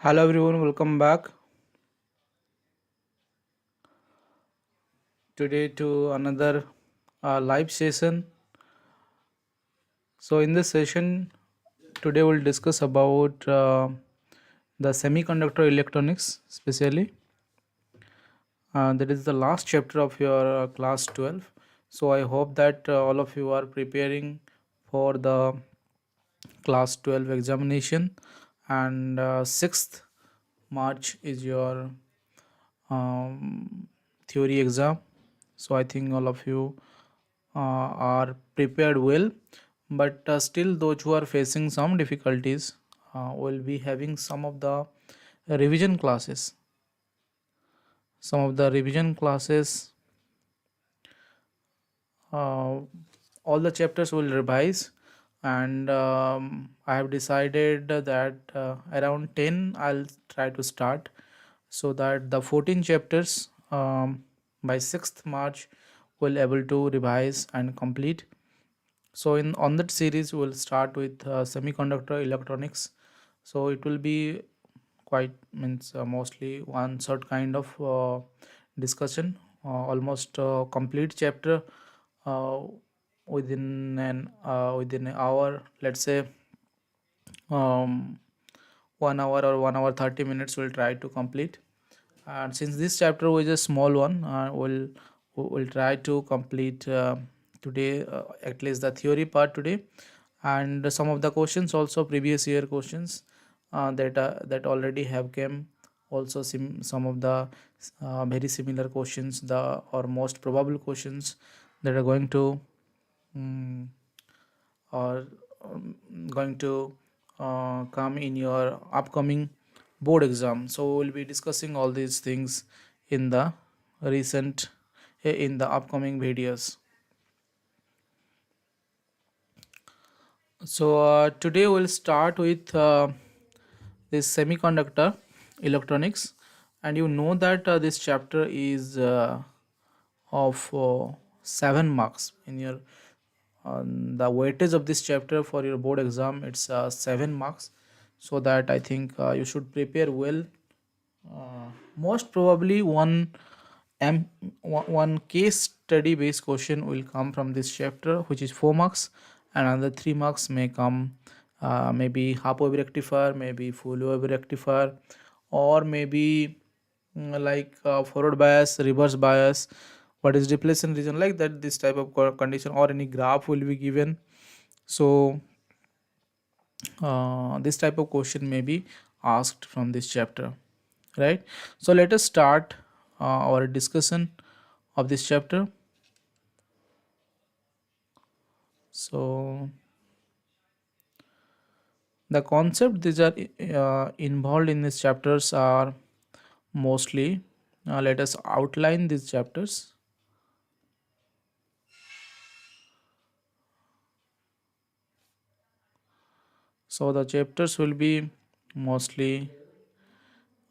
Hello everyone, welcome back today to another live session. So in this session today we'll discuss about the semiconductor electronics, especially that is the last chapter of your class 12. So I hope that all of you are preparing for the class 12 examination, and 6th March is your theory exam. So I think all of you are prepared well, but still those who are facing some difficulties will be having revision classes some of the revision classes. uh, all the chapters will revise, and I have decided that around 10 I'll try to start, so that the 14 chapters by 6th March will able to revise and complete. So in on that series we'll start with semiconductor electronics. So it will be quite means mostly one short kind of discussion, almost complete chapter uh, within an hour, let's say. um, 1 hour or 1 hour 30 minutes we'll try to complete. And since this chapter was a small one, we'll try to complete today, at least the theory part today, and some of the questions also previous year questions that already have came. Also some of the very similar questions, the or most probable questions that are going to um, or going to come in your upcoming board exam. So we'll be discussing all these things in the recent in the upcoming videos. So today we'll start with this semiconductor electronics, and you know that this chapter is of 7 marks in your the weightage of this chapter for your board exam. It's 7 marks, so that I think you should prepare well. Most probably m one case study based question will come from this chapter, which is 4 marks, and another 3 marks may come, maybe half wave rectifier, maybe full wave rectifier, or maybe like forward bias, reverse bias, what is depletion region, like that. This type of condition or any graph will be given. So this type of question may be asked from this chapter, right? So let us start our discussion of this chapter. So the concept these are involved in these chapters are mostly, let us outline these chapters. So the chapters will be mostly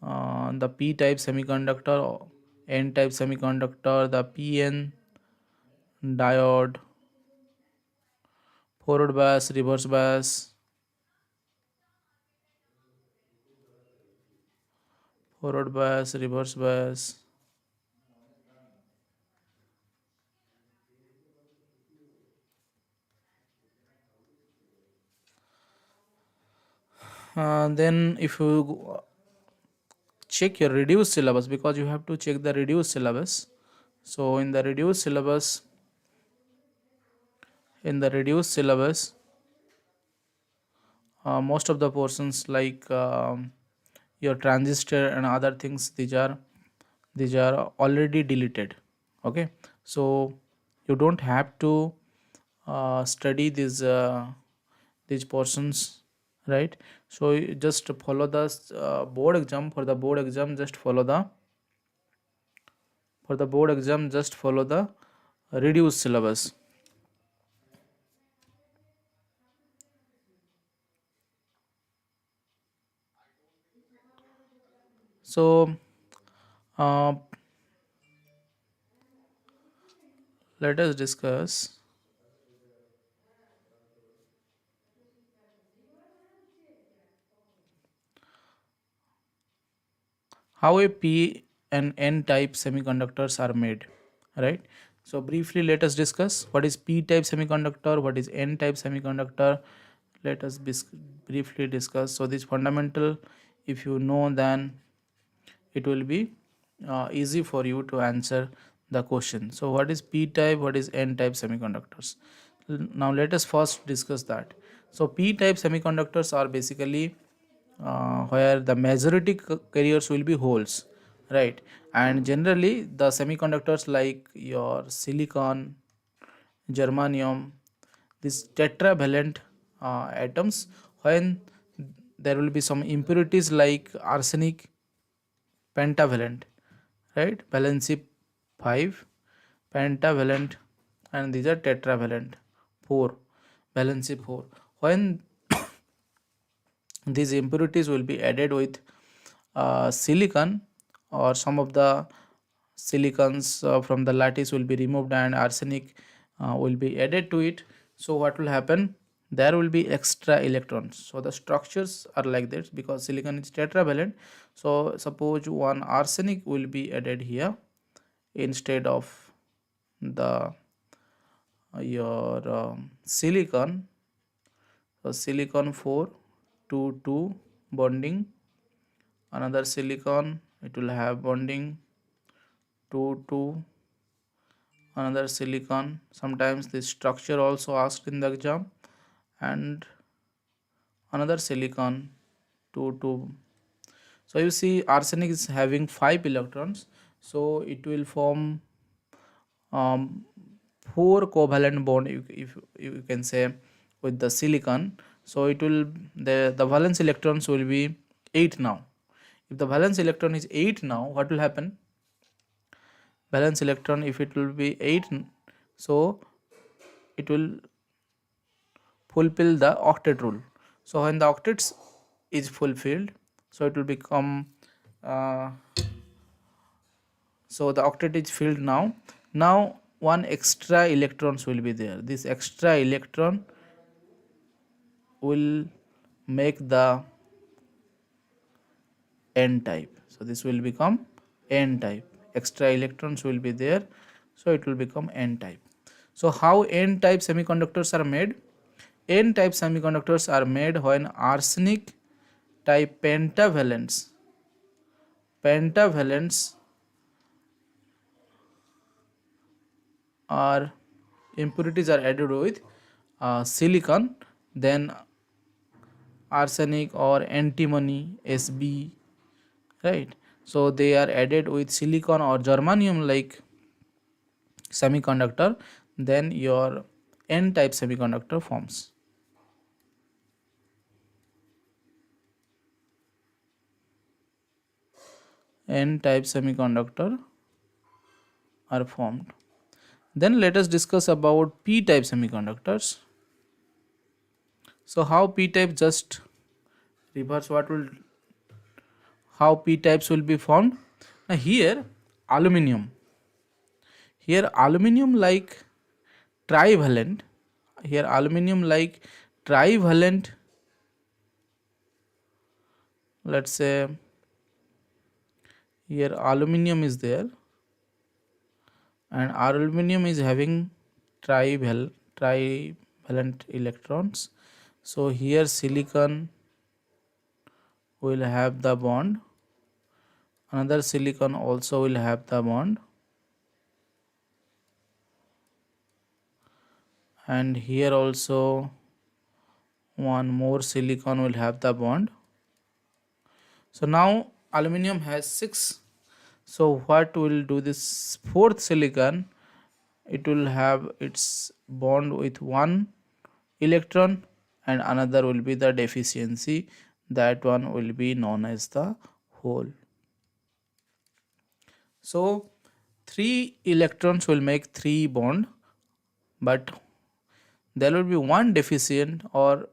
the p type semiconductor, n type semiconductor, the pn diode, forward bias, reverse bias, forward bias, reverse bias. Then if you check your reduced syllabus, because you have to check the reduced syllabus. So in the reduced syllabus, most of the portions like your transistor and other things, these are already deleted. Okay, so you don't have to study these portions, right? So you just follow the board exam. For the board exam, just follow the reduced syllabus. So uh, let us discuss. how a p and n type semiconductors are made, right? So briefly let us discuss what is p type semiconductor, what is n type semiconductor. Let us briefly discuss. So this fundamental, if you know, then it will be easy for you to answer the question. So what is p type, what is n type semiconductors? Now let us first discuss that. So p type semiconductors are basically where the majority carriers will be holes, right? And generally the semiconductors like your silicon, germanium, these tetravalent atoms, when there will be some impurities like arsenic, pentavalent, right? Valency 5, pentavalent, and these are tetravalent 4, valency 4. When these impurities will be added with silicon, or some of the silicons from the lattice will be removed and arsenic will be added to it. So what will happen, there will be extra electrons. So the structures are like this because silicon is tetravalent. So suppose one arsenic will be added here instead of the your silicon. So silicon 4 to 2 bonding, another silicon it will have bonding 2 to another silicon. Sometimes this structure also asked in the exam, and another silicon 2 to. So you see arsenic is having 5 electrons, so it will form um, 4 covalent bond, if you can say, with the silicon. So it will, the valence electrons will be 8 now. If the valence electron is 8 now, what will happen, valence electron, if it will be 8, so it will fulfill the octet rule. So when the octets is fulfilled, so it will become uh, so the octet is filled now. Now one extra electrons will be there. This extra electron will make the n type. So this will become n type. Extra electrons will be there, so it will become n type. So how n type semiconductors are made? N type semiconductors are made when arsenic type pentavalents are impurities are added with silicon, then arsenic or antimony Sb, right? So they are added with silicon or germanium like semiconductor, then your n type semiconductor forms. N type semiconductor are formed. Then let us discuss about p type semiconductors. So how p type, just reverse what will, how p types will be formed. Now aluminum here aluminum like trivalent, here aluminum like trivalent, let's say here aluminum is there, and aluminum is having trivalent electrons. So here silicon will have the bond, another silicon also will have the bond, and here also one more silicon will have the bond. So now aluminum has 6. So what will do, this fourth silicon, it will have its bond with one electron, and another will be the deficiency, that one will be known as the hole. So 3 electrons will make 3 bond, but there will be one deficient, or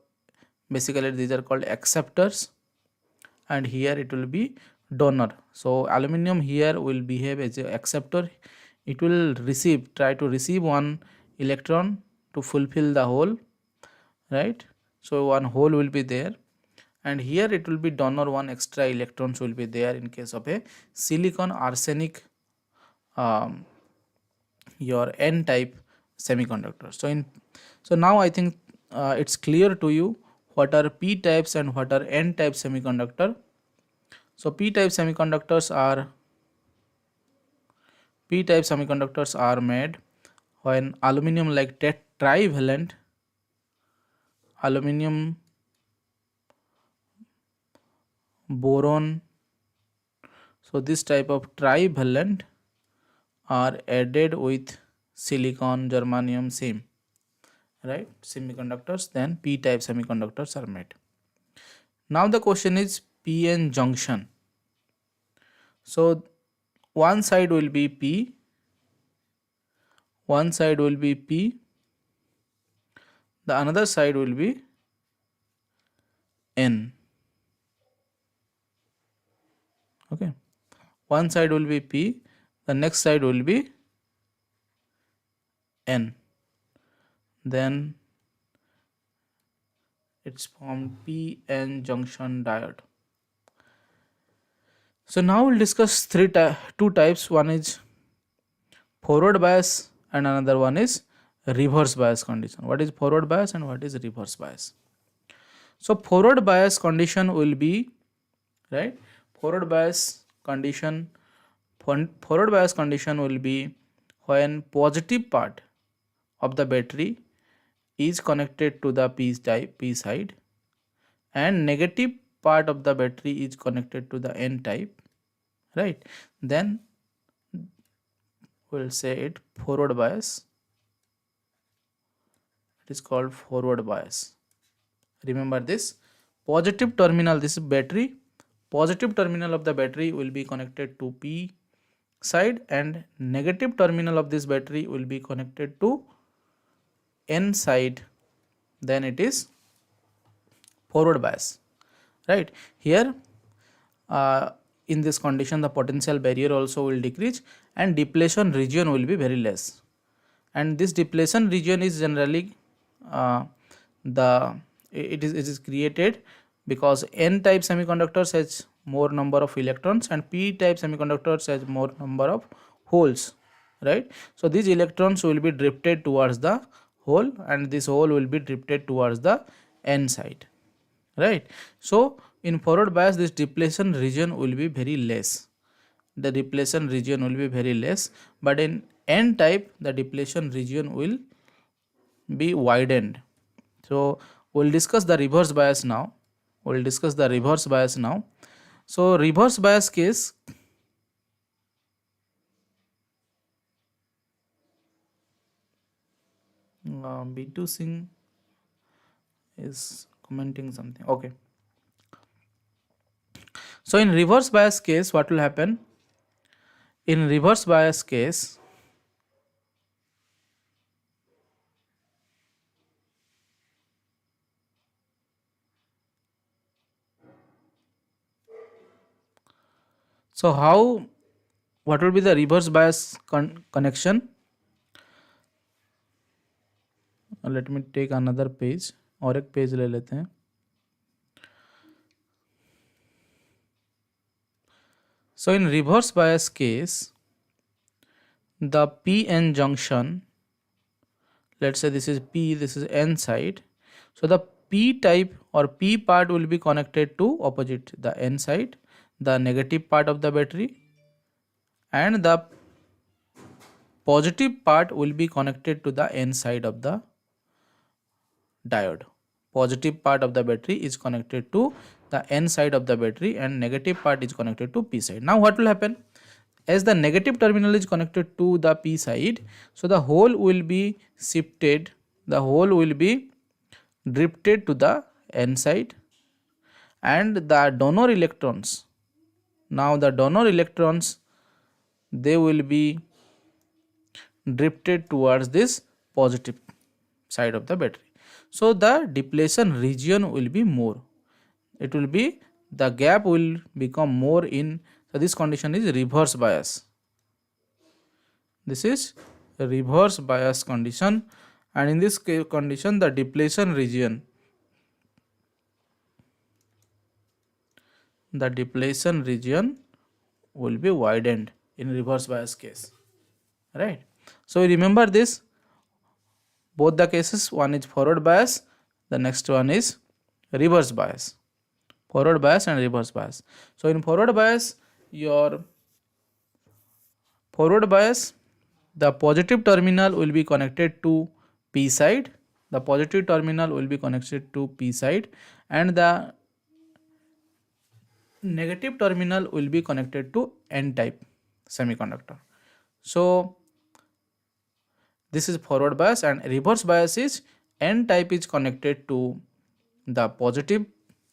basically these are called acceptors, and here it will be donor. So aluminum here will behave as a acceptor, it will try to receive one electron to fulfill the hole, right? So one hole will be there, and here it will be donor 1 extra electrons will be there in case of a silicon arsenic your n type semiconductor. So now I think it's clear to you what are p types and what are n type semiconductor. So p type semiconductors are made when aluminum like trivalent aluminum, boron, so this type of trivalent are added with silicon, germanium, same, right, semiconductors, then p type semiconductors are made. Now the question is p-n junction. So one side will be p, one side will be p, the another side will be n. Okay, one side will be p, the next side will be n, then it's formed p-n junction diode. So now we'll discuss two types. One is forward bias and another one is reverse bias condition. What is forward bias and what is reverse bias? So forward bias condition will be, right, forward bias condition will be when positive part of the battery is connected to the p side and negative part of the battery is connected to the n type, right, then we'll say it forward bias. It is called forward bias. Remember this, positive terminal, this is battery, positive terminal of the battery will be connected to p side and negative terminal of this battery will be connected to n side, then it is forward bias, right. Here in this condition the potential barrier also will decrease and depletion region will be very less, and this depletion region is generally it is created because n type semiconductors has more number of electrons and p type semiconductors has more number of holes, right. So these electrons will be drifted towards the hole and this hole will be drifted towards the n side, right. So in forward bias this depletion region will be very less, the depletion region will be very less, but in n type the depletion region will be widened. So we'll discuss the reverse bias now. So reverse bias case, B2 Singh is commenting something. Okay. So in reverse bias case, what will happen? In reverse bias case, so what will be the reverse bias connection? Let me take another page, और एक page ले लेते हैं. So in reverse bias case, the p-n junction, let's say this is p, this is n side, so the p type or p part will be connected to opposite the n side, the negative part of the battery, and the positive part will be connected to the n side of the diode. Positive part of the battery is connected to the n side of the battery and negative part is connected to p side. Now what will happen? As the negative terminal is connected to the p side, so the hole will be shifted, the hole will be drifted to the n side and the donor electrons, now the donor electrons, they will be drifted towards this positive side of the battery. So the depletion region will be more, it will be, the gap will become more in, so this condition is reverse bias. This is a reverse bias condition, and in this condition the depletion region the depletion region will be widened in reverse bias case, right? So remember this, both the cases, one is forward bias, the next one is reverse bias, forward bias and reverse bias. So in forward bias, your forward bias, the positive terminal will be connected to p side, the positive terminal will be connected to p side, and the negative terminal will be connected to n type semiconductor. So this is forward bias, and reverse bias is n type is connected to the positive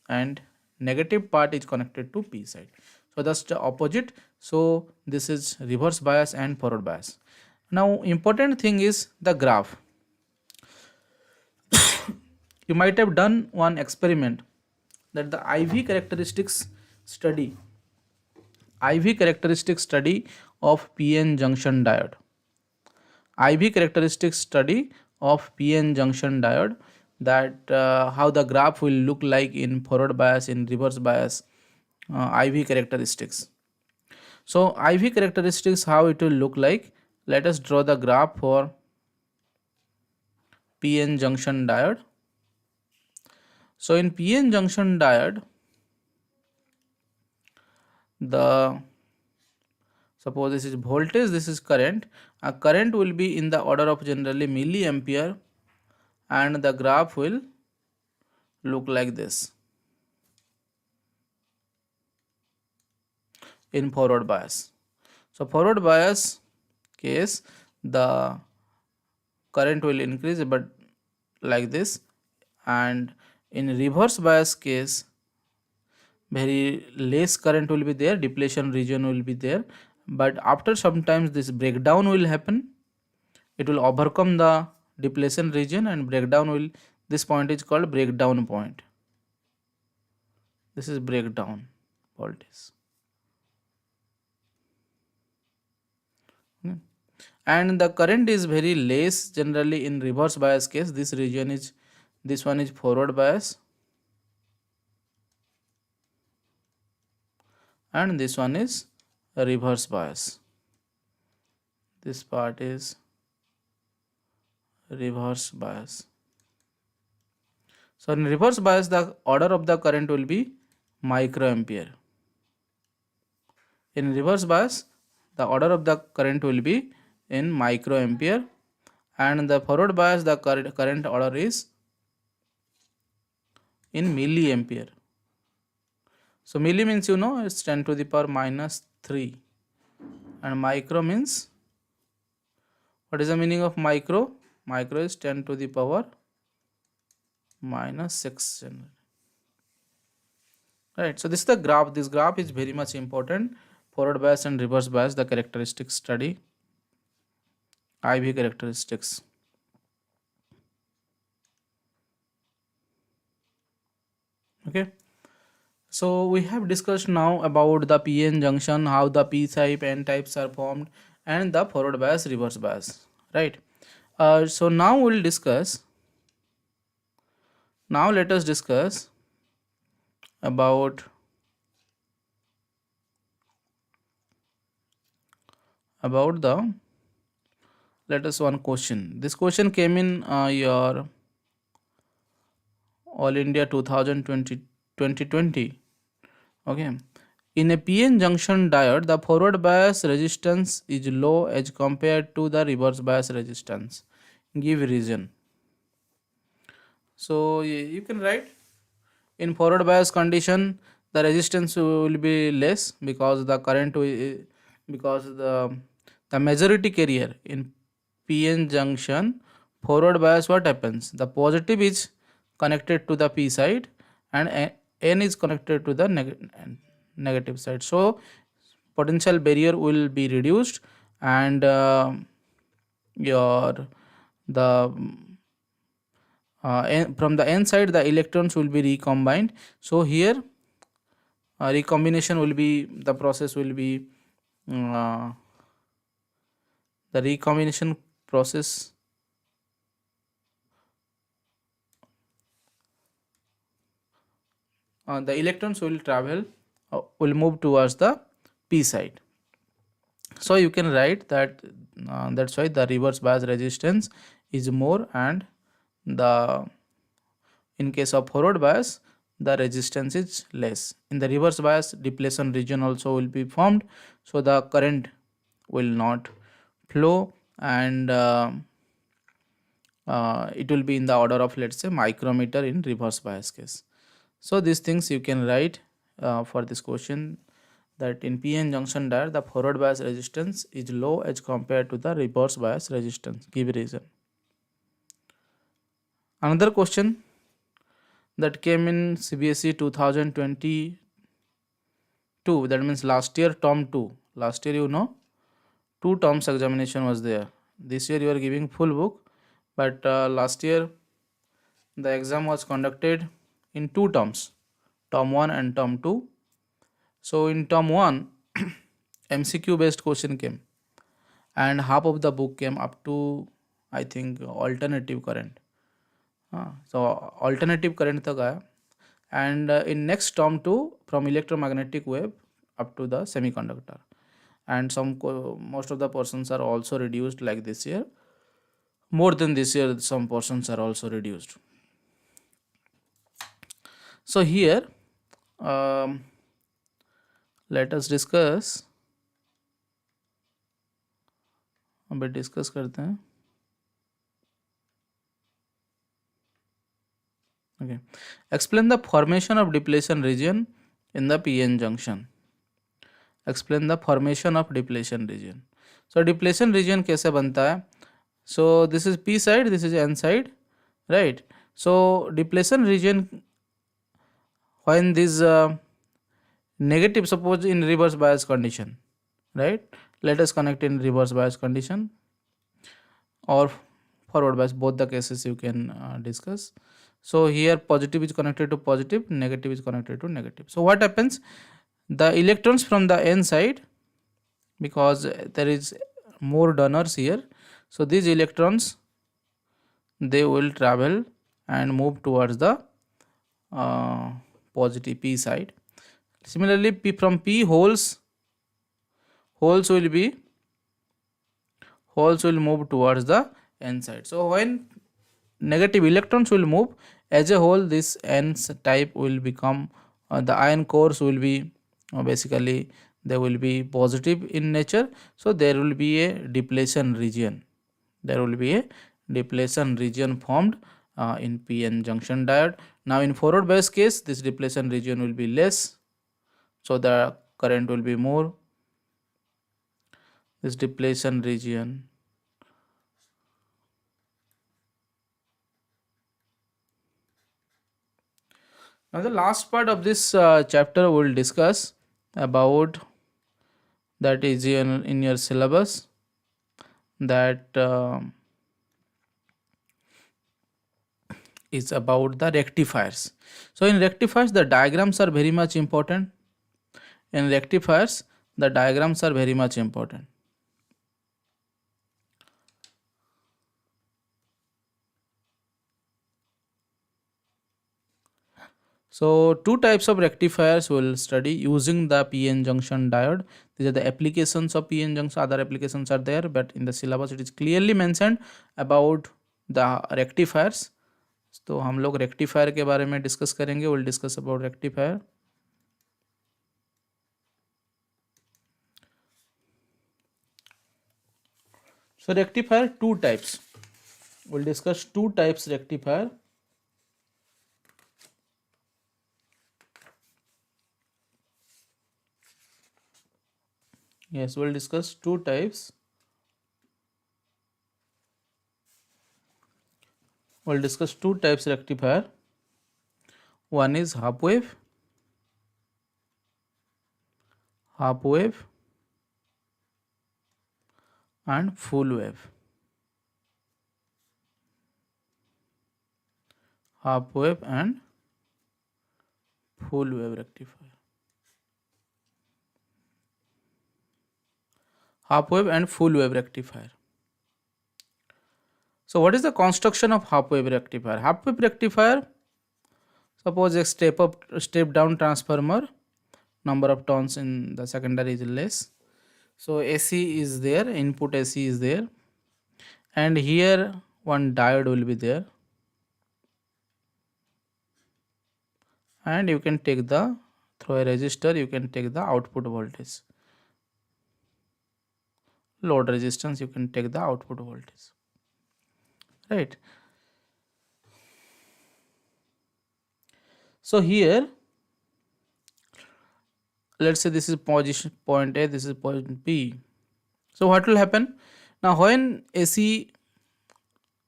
and negative part is connected to p side. So that's the opposite. So this is reverse bias and forward bias. Now important thing is the graph. You might have done one experiment, that the IV characteristics study, IV characteristic study of PN junction diode. IV characteristic study of PN junction diode, that how the graph will look like in forward bias, in reverse bias, IV characteristics. So IV characteristics, how it will look like, let us draw the graph for PN junction diode. So in PN junction diode, the suppose this is voltage, this is current, a current will be in the order of generally milliampere, and the graph will look like this in forward bias. So forward bias case, the current will increase but like this, and in reverse bias case, very less current will be there, depletion region will be there, but after sometimes this breakdown will happen, it will overcome the depletion region and breakdown will, this point is called breakdown point, this is breakdown voltage. And the current is very less generally in reverse bias case, this region is, this one is forward bias and this one is reverse bias, this part is reverse bias. So in reverse bias, the order of the current will be microampere. In reverse bias, the order of the current will be in microampere, and the forward bias, the current order is in milliampere. So milli means, you know, it's 10 to the power minus 3, and micro means, what is the meaning of micro? Micro is 10 to the power minus 6. Right, so this is the graph. This graph is very much important. Forward bias and reverse bias, the characteristics study, IV characteristics. Okay, so we have discussed now about the PN junction, how the P type, N types are formed, and the forward bias, reverse bias, right? So now we'll discuss, now let us discuss about the, let us one question. This question came in your All India 2020. Okay, in a PN junction diode, the forward bias resistance is low as compared to the reverse bias resistance. Give reason. So you can write, in forward bias condition, the resistance will be less because the current will, because the majority carrier in PN junction forward bias, what happens, the positive is connected to the P side and N is connected to the negative side, so potential barrier will be reduced, and your the from the N side the electrons will be recombined. So here recombination will be, the process will be the recombination process the electrons will travel will move towards the P side. So you can write that that's why the reverse bias resistance is more, and the in case of forward bias the resistance is less. In the reverse bias, depletion region also will be formed, so the current will not flow, and it will be in the order of, let's say, micrometer in reverse bias case. So these things you can write for this question, that in PN junction diode the forward bias resistance is low as compared to the reverse bias resistance. Give reason. Another question that came in CBSE 2022, that means last year, term 2. Last year, 2 terms examination was there. This year you are giving full book, but last year the exam was conducted in 2 terms, term 1 and term 2. So in term 1 MCQ based question came, and half of the book came up to, I think, alternative current. So alternative current तक आया, and in next term 2 from electromagnetic wave up to the semiconductor, and most of the portions are also reduced, like this year. More than this year, some portions are also reduced. So here let us discuss, अभी discuss करते हैं. Okay, explain the formation of depletion region in the PN junction. Explain the formation of depletion region. So depletion region कैसे बनता है? So this is P side, this is N side, right? So depletion region, when this negative, suppose in reverse bias condition, right? Let us connect in reverse bias condition or forward bias, both the cases you can discuss. So here positive is connected to positive, negative is connected to negative. So what happens? The electrons from the N side, because there is more donors here, so these electrons, they will travel and move towards the positive P side. Similarly, from P, holes will move towards the N side. So when negative electrons will move, as a whole this N type will become, the ion cores will be basically they will be positive in nature. So there will be a depletion region. There will be a depletion region formed in PN junction diode. Now in forward bias case, this depletion region will be less, so the current will be more. This depletion region, now the last part of this chapter we will discuss about, that is in your syllabus, that is about the rectifiers. So in rectifiers the diagrams are very much important. In rectifiers the diagrams are very much important. So two types of rectifiers will study using the PN junction diode. These are the applications of PN junction. Other applications are there, but in the syllabus it is clearly mentioned about the rectifiers. तो हम लोग rectifier के बारे में discuss करेंगे. Will discuss about rectifier. So rectifier, two types. We'll discuss two types rectifier. Yes, we'll discuss two types. We'll discuss two types rectifier. One is half wave, and full wave. Half wave and full wave rectifier. Half wave and full wave rectifier. So what is the construction of half wave rectifier? Half wave rectifier, suppose a step up, step down transformer number of turns in the secondary is less. So AC is there, input AC is there, and here one diode will be there, and you can take the, through a resistor you can take the output voltage, load resistance you can take the output voltage, right. So here let's say this is position point A, this is point B. So what will happen now when AC,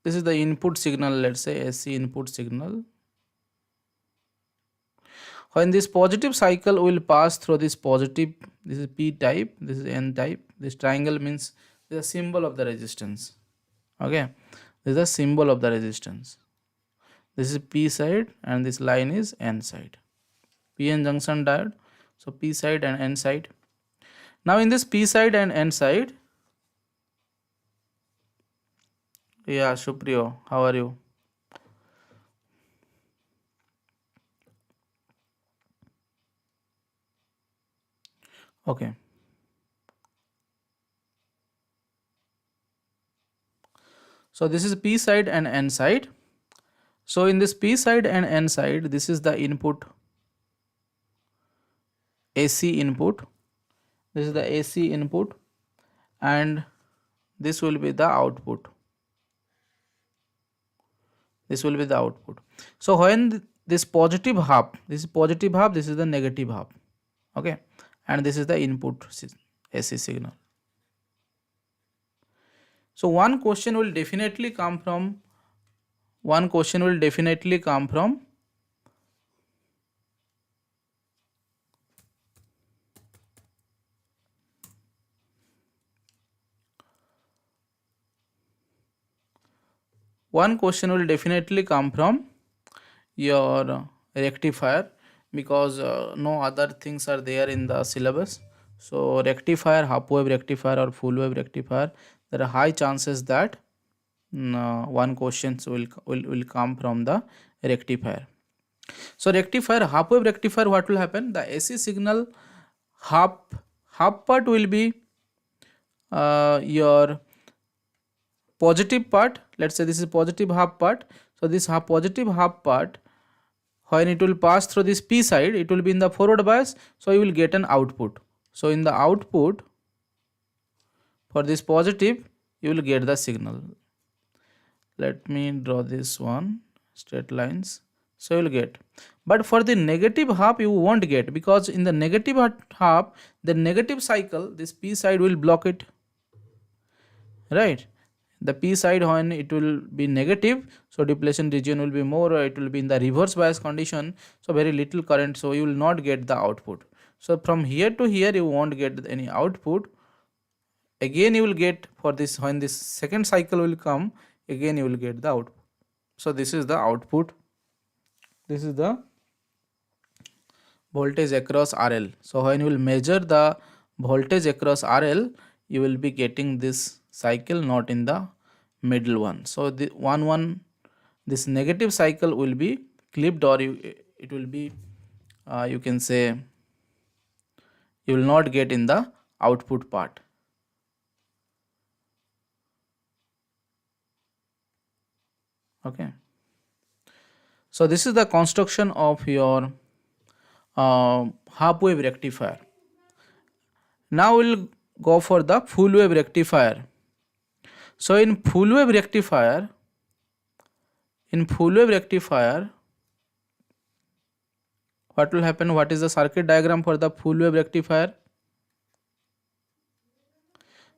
this is the input signal, let's say AC input signal, when this positive cycle will pass through this positive, this is P type, this is N type, this triangle means this is a symbol of the resistance, okay, this is a symbol of the resistance, this is P side and this line is N side, PN junction diode, so P side and N side. Now in this P side and N side, yeah, Supriyo, how are you? Okay. So this is P side and N side. So in this P side and N side, this is the input, AC input. This is the AC input, and this will be the output. This will be the output. So when this positive half, this is positive half, this is the negative half. Okay, and this is the input AC signal. So one question will definitely come from, one question will definitely come from one question will definitely come from your rectifier, because no other things are there in the syllabus. So rectifier, half wave rectifier or full wave rectifier, there are high chances that one questions will come from the rectifier. So rectifier, half wave rectifier, what will happen, the AC signal half part will be your positive part, let's say this is positive half part. So this positive half part, when it will pass through this P side, it will be in the forward bias, so you will get an output. So in the output for this positive, you will get the signal. Let me draw this one, straight lines, so you will get. But for the negative half you won't get, because in the negative half, the negative cycle, this P side will block it, right. The P side, when it will be negative, so depletion region will be more, it will be in the reverse bias condition, so very little current, so you will not get the output. So from here to here you won't get any output. Again you will get, for this, when this second cycle will come, again you will get the output. So this is the output, this is the voltage across RL. So when you will measure the voltage across RL, you will be getting this cycle, not in the middle one. So the this negative cycle will be clipped, or it will be you can say you will not get in the output part. Okay. So this is the construction of your half wave rectifier. Now we'll go for the full wave rectifier. So in full wave rectifier, what will happen, what is the circuit diagram for the full wave rectifier?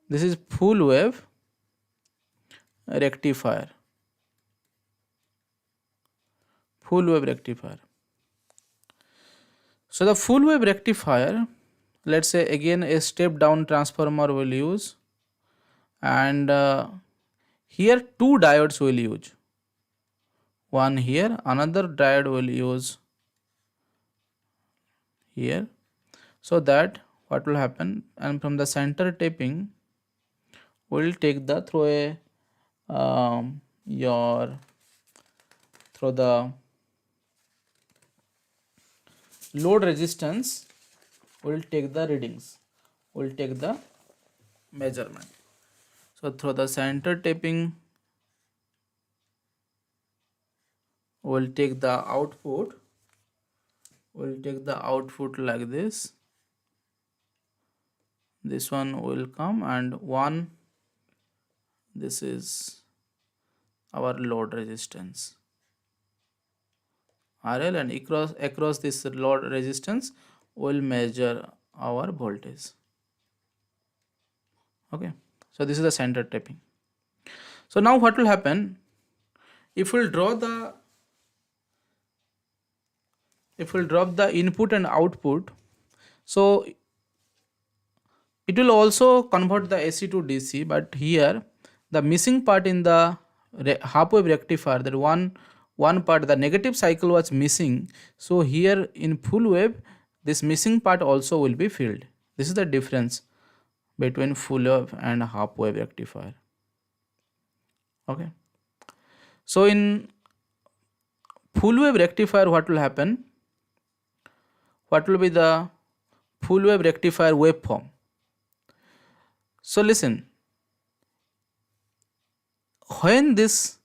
This is full wave rectifier. Full wave rectifier. So the full wave rectifier, let's say again a step down transformer will use, and here two diodes will use, one here, another diode will use here, so that what will happen, and from the center tapping will take the through a through the load resistance, will take the readings, will take the measurement. So through the center tapping, we'll take the output, we'll take the output like this. This one will come, and one, this is our load resistance RL, and across this load resistance will measure our voltage. Okay, so this is the center tapping. So now what will happen, if we'll drop the input and output, so it will also convert the AC to DC, but here the missing part in the half wave rectifier, that one part, the negative cycle was missing. So here in full wave, this missing part also will be filled. This is the difference between full wave and half wave rectifier. Okay, so in full wave rectifier, what will happen, what will be the full wave rectifier waveform? So listen, when this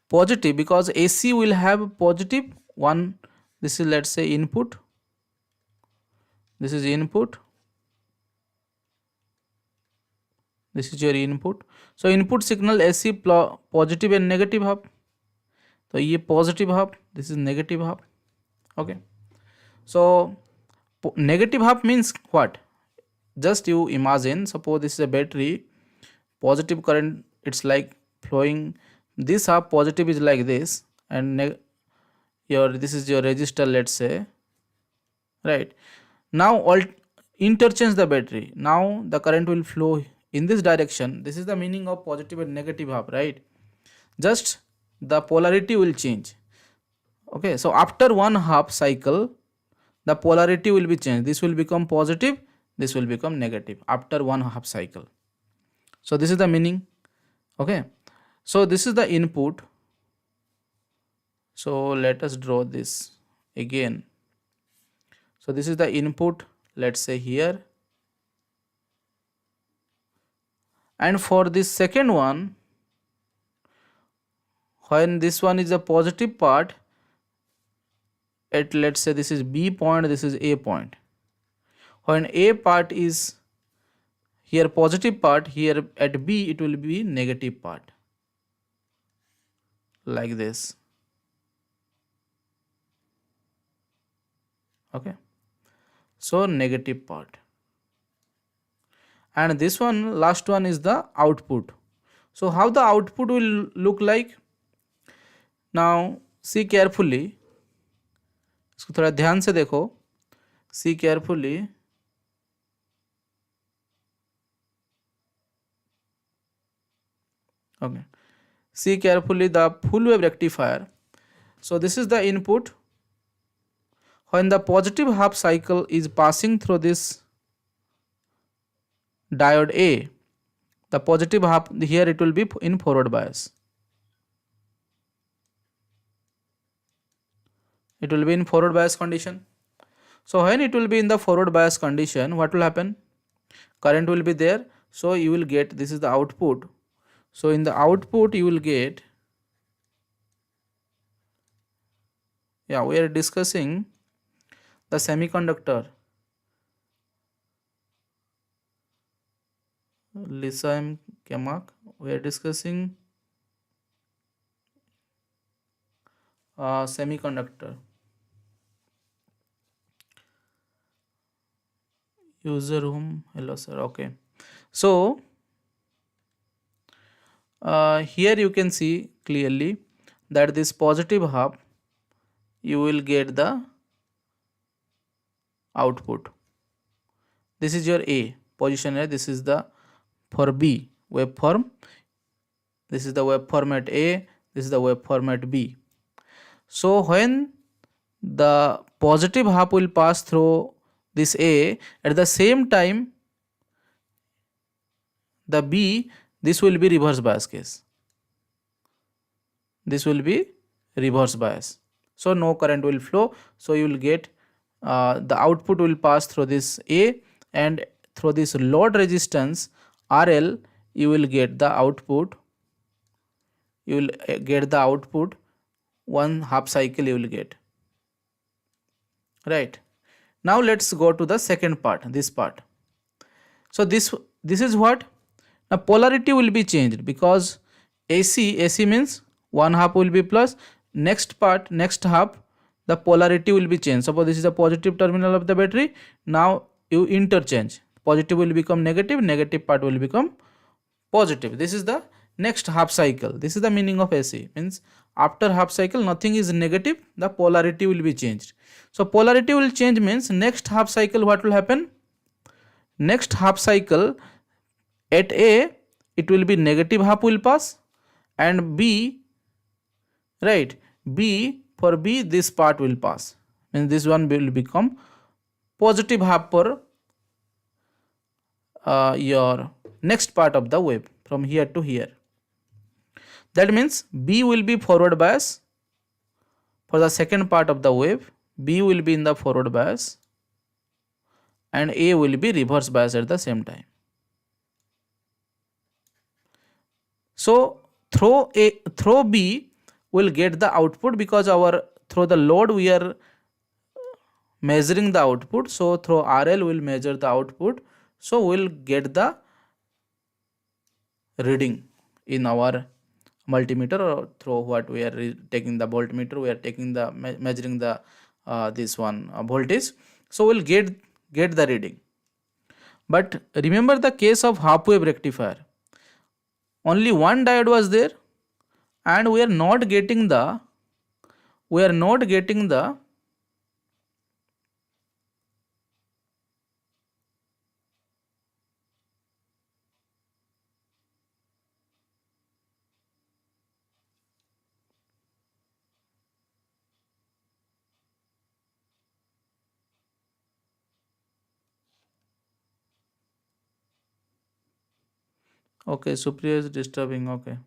positive, because AC will have positive one, this is, let's say, input, this is input, this is your input. So input signal AC positive and negative half, so ये positive half, this is negative half. Okay, so negative half means what? Just you imagine, suppose this is a battery, positive current, it's like flowing, this half positive is like this, and this is your resistor, let's say, right? Now all interchange the battery, now the current will flow in this direction. This is the meaning of positive and negative half, right? Just the polarity will change. Okay, so after one half cycle, the polarity will be changed. This will become positive, this will become negative after one half cycle. So this is the meaning. Okay, so this is the input. So let us draw this again. So this is the input, let's say here, and for this second one, when this one is a positive part, at, let's say, this is B point, this is A point. When A part is here positive part, here at B it will be negative part, like this. Okay, so negative part, and this one, last one, is the output. So how the output will look like? Now see carefully, इसको थोड़ा ध्यान से देखो, see carefully. Okay, see carefully the full wave rectifier. So this is the input. When the positive half cycle is passing through this diode A, the positive half, here it will be in forward bias. It will be in forward bias condition. So when it will be in the forward bias condition, what will happen? Current will be there. So you will get, this is the output. So in the output you will get, yeah, we are discussing the semiconductor. Lisa M. Kemak, we are discussing semiconductor. User room, hello sir. Okay, so here you can see clearly that this positive half, you will get the output. This is your A position here, this is the for B waveform, this is the waveform at A, this is the waveform at B. So when the positive half will pass through this A, at the same time the B, this will be reverse bias case, this will be reverse bias, so no current will flow. So you will get the output will pass through this A, and through this load resistance RL you will get the output, one half cycle you will get, right. Now let's go to the second part, this part. So this is what, now polarity will be changed because AC means one half will be plus, next part, next half, the polarity will be changed. Suppose this is the positive terminal of the battery, now you interchange, positive will become negative, negative part will become positive. This is the next half cycle. This is the meaning of AC, means after half cycle nothing is negative, the polarity will be changed. So polarity will change means next half cycle what will happen, next half cycle at A it will be negative half will pass, and B, right, B, for B this part will pass, means this one will become positive half for your next part of the wave from here to here. That means B will be forward bias for the second part of the wave, B will be in the forward bias and A will be reverse bias at the same time. So through B will get the output, because our through the load we are measuring the output, so through RL will measure the output, so we'll get the reading in our multimeter, or through what we are taking the voltmeter, we are taking the measuring the this one voltage, so we'll get the reading. But remember the case of half wave rectifier, only one diode was there and we are not getting the okay, Supriya is disturbing, okay.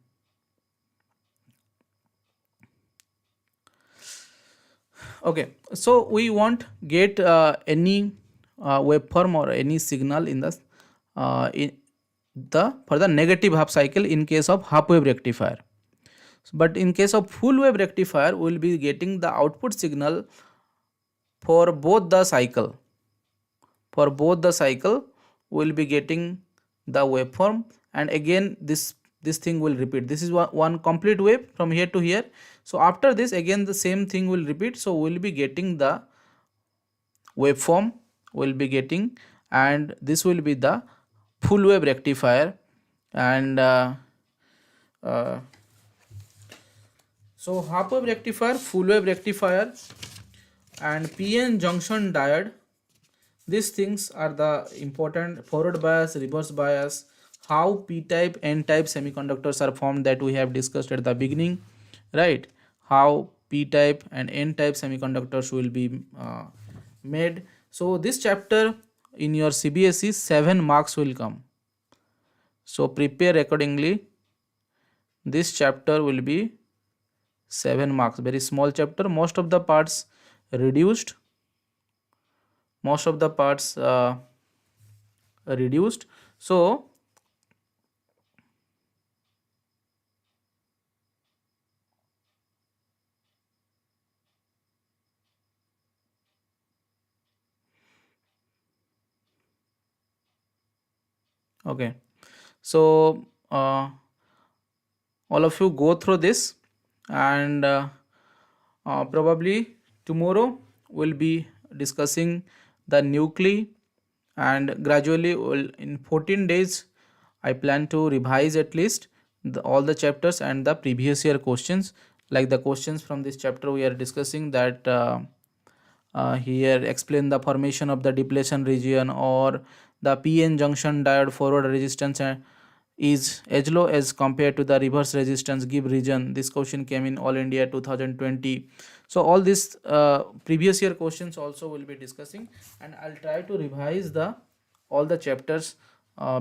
Okay, so we won't get any waveform or any signal in the for the negative half cycle in case of half wave rectifier. But in case of full wave rectifier, we will be getting the output signal for both the cycle. For both the cycle, we will be getting the waveform, and again this thing will repeat. This is one complete wave from here to here. So after this again the same thing will repeat. So we will be getting the waveform, we will be getting, and this will be the full wave rectifier. And so half wave rectifier, full wave rectifier and PN junction diode, these things are the important. Forward bias, reverse bias, how p-type, n-type semiconductors are formed, that we have discussed at the beginning, right? How p-type and n-type semiconductors will be made. So this chapter in your CBSE 7 marks will come, so prepare accordingly. This chapter will be 7 marks, very small chapter, most of the parts reduced, so okay, so all of you go through this, and probably tomorrow we'll be discussing the nuclei, and gradually in 14 days I plan to revise at least all the chapters and the previous year questions. Like the questions from this chapter we are discussing, that here explain the formation of the depletion region, or the PN junction diode forward resistance is as low as compared to the reverse resistance give region. This question came in All India 2020. So all these previous year questions also will be discussing, and I'll try to revise the all the chapters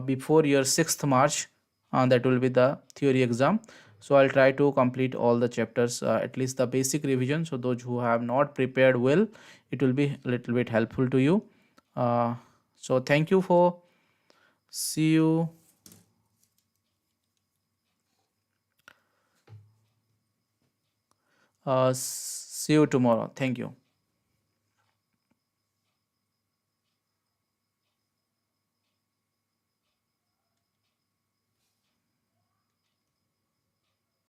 before your 6th March, that will be the theory exam. So I'll try to complete all the chapters, at least the basic revision, so those who have not prepared well, it will be a little bit helpful to you. So thank you for, see you, see you tomorrow. Thank you.